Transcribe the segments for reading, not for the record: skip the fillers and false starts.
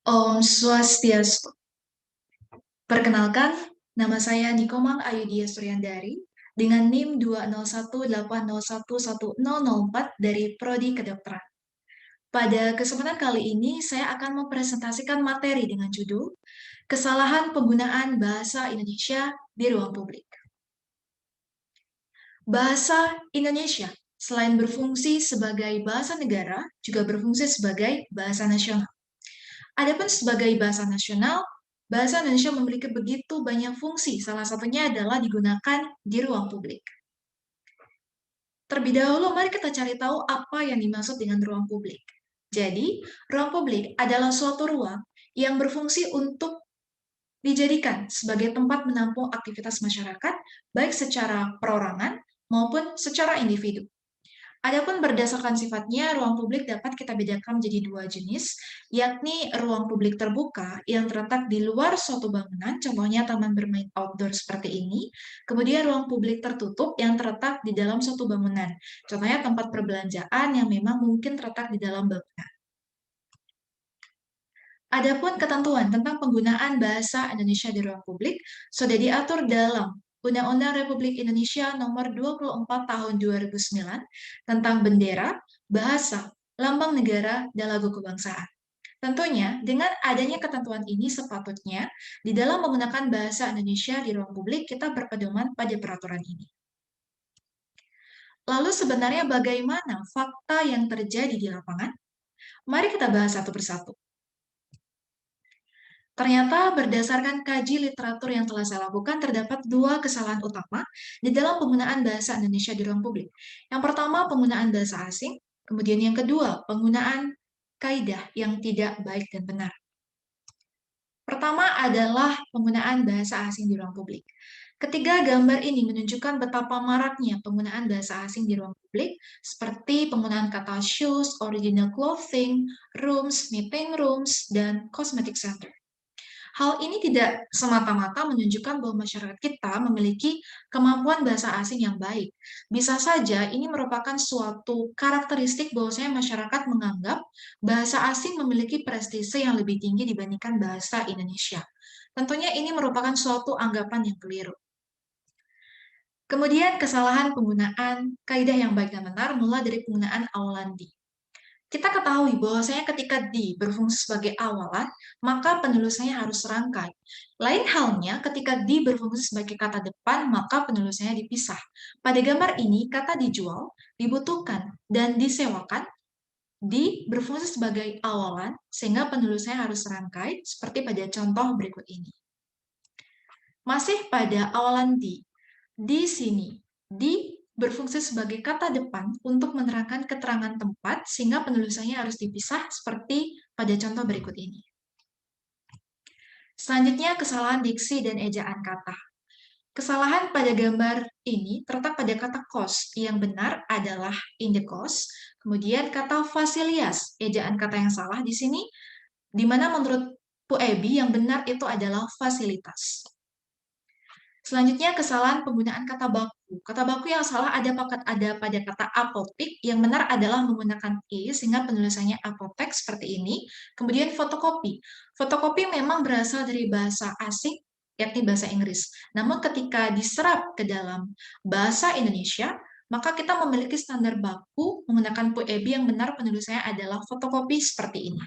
Om Swastiastu. Perkenalkan, nama saya Nikomang Ayudhya Suryandari dengan NIM 20180110004 dari Prodi Kedokteran. Pada kesempatan kali ini, saya akan mempresentasikan materi dengan judul Kesalahan Penggunaan Bahasa Indonesia di Ruang Publik. Bahasa Indonesia, selain berfungsi sebagai bahasa negara, juga berfungsi sebagai bahasa nasional. Adapun sebagai bahasa nasional, bahasa Indonesia memiliki begitu banyak fungsi, salah satunya adalah digunakan di ruang publik. Terlebih dahulu, mari kita cari tahu apa yang dimaksud dengan ruang publik. Jadi, ruang publik adalah suatu ruang yang berfungsi untuk dijadikan sebagai tempat menampung aktivitas masyarakat, baik secara perorangan maupun secara individu. Adapun berdasarkan sifatnya, ruang publik dapat kita bedakan menjadi dua jenis, yakni ruang publik terbuka yang terletak di luar suatu bangunan, contohnya taman bermain outdoor seperti ini, kemudian ruang publik tertutup yang terletak di dalam suatu bangunan, contohnya tempat perbelanjaan yang memang mungkin terletak di dalam bangunan. Adapun ketentuan tentang penggunaan bahasa Indonesia di ruang publik sudah diatur dalam Undang-Undang Republik Indonesia Nomor 24 Tahun 2009 tentang bendera, bahasa, lambang negara, dan lagu kebangsaan. Tentunya, dengan adanya ketentuan ini sepatutnya di dalam menggunakan bahasa Indonesia di ruang publik kita berpedoman pada peraturan ini. Lalu sebenarnya bagaimana fakta yang terjadi di lapangan? Mari kita bahas satu persatu. Ternyata berdasarkan kaji literatur yang telah saya lakukan, terdapat dua kesalahan utama di dalam penggunaan bahasa Indonesia di ruang publik. Yang pertama, penggunaan bahasa asing. Kemudian yang kedua, penggunaan kaidah yang tidak baik dan benar. Pertama adalah penggunaan bahasa asing di ruang publik. Ketiga gambar ini menunjukkan betapa maraknya penggunaan bahasa asing di ruang publik, seperti penggunaan kata shoes, original clothing, rooms, meeting rooms, dan cosmetic center. Hal ini tidak semata-mata menunjukkan bahwa masyarakat kita memiliki kemampuan bahasa asing yang baik. Bisa saja ini merupakan suatu karakteristik bahwasanya masyarakat menganggap bahasa asing memiliki prestise yang lebih tinggi dibandingkan bahasa Indonesia. Tentunya ini merupakan suatu anggapan yang keliru. Kemudian kesalahan penggunaan kaidah yang baik dan benar mulai dari penggunaan awalan di. Kita ketahui bahwasanya ketika di berfungsi sebagai awalan, maka penulisannya harus serangkai. Lain halnya ketika di berfungsi sebagai kata depan, maka penulisannya dipisah. Pada gambar ini, kata dijual, dibutuhkan, dan disewakan, di berfungsi sebagai awalan, sehingga penulisannya harus serangkai, seperti pada contoh berikut ini. Masih pada awalan di sini, di berfungsi sebagai kata depan untuk menerangkan keterangan tempat sehingga penulisannya harus dipisah seperti pada contoh berikut ini. Selanjutnya, kesalahan diksi dan ejaan kata. Kesalahan pada gambar ini terletak pada kata kos. Yang benar adalah in the cost. Kemudian kata fasilias, ejaan kata yang salah di sini, di mana menurut Bu Ebi yang benar itu adalah fasilitas. Selanjutnya, kesalahan penggunaan kata baku. Kata baku yang salah ada pada kata apotik, yang benar adalah menggunakan i, sehingga penulisannya apotek seperti ini. Kemudian fotokopi. Fotokopi memang berasal dari bahasa asing, yakni bahasa Inggris. Namun ketika diserap ke dalam bahasa Indonesia, maka kita memiliki standar baku menggunakan PUEB yang benar penulisannya adalah fotokopi seperti ini.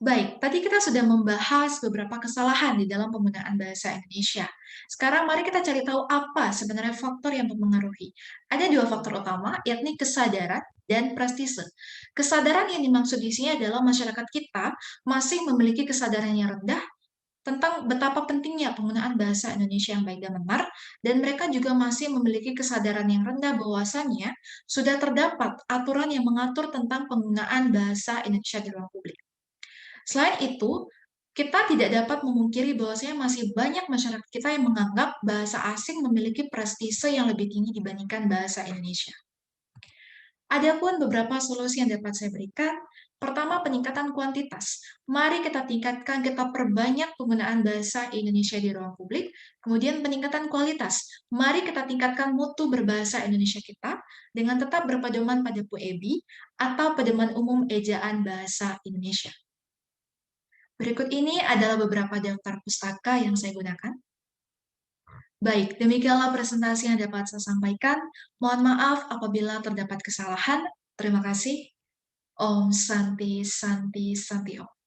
Baik, tadi kita sudah membahas beberapa kesalahan di dalam penggunaan bahasa Indonesia. Sekarang mari kita cari tahu apa sebenarnya faktor yang mempengaruhi. Ada dua faktor utama, yakni kesadaran dan prestise. Kesadaran yang dimaksud di sini adalah masyarakat kita masih memiliki kesadaran yang rendah tentang betapa pentingnya penggunaan bahasa Indonesia yang baik dan benar, dan mereka juga masih memiliki kesadaran yang rendah bahwasannya sudah terdapat aturan yang mengatur tentang penggunaan bahasa Indonesia di ruang publik. Selain itu, kita tidak dapat memungkiri bahwasanya masih banyak masyarakat kita yang menganggap bahasa asing memiliki prestise yang lebih tinggi dibandingkan bahasa Indonesia. Adapun beberapa solusi yang dapat saya berikan, pertama peningkatan kuantitas. Mari kita tingkatkan, kita perbanyak penggunaan bahasa Indonesia di ruang publik. Kemudian peningkatan kualitas. Mari kita tingkatkan mutu berbahasa Indonesia kita dengan tetap berpedoman pada PUEB atau pedoman umum ejaan bahasa Indonesia. Berikut ini adalah beberapa daftar pustaka yang saya gunakan. Baik, demikianlah presentasi yang dapat saya sampaikan. Mohon maaf apabila terdapat kesalahan. Terima kasih. Om Santi Santi Santi Om.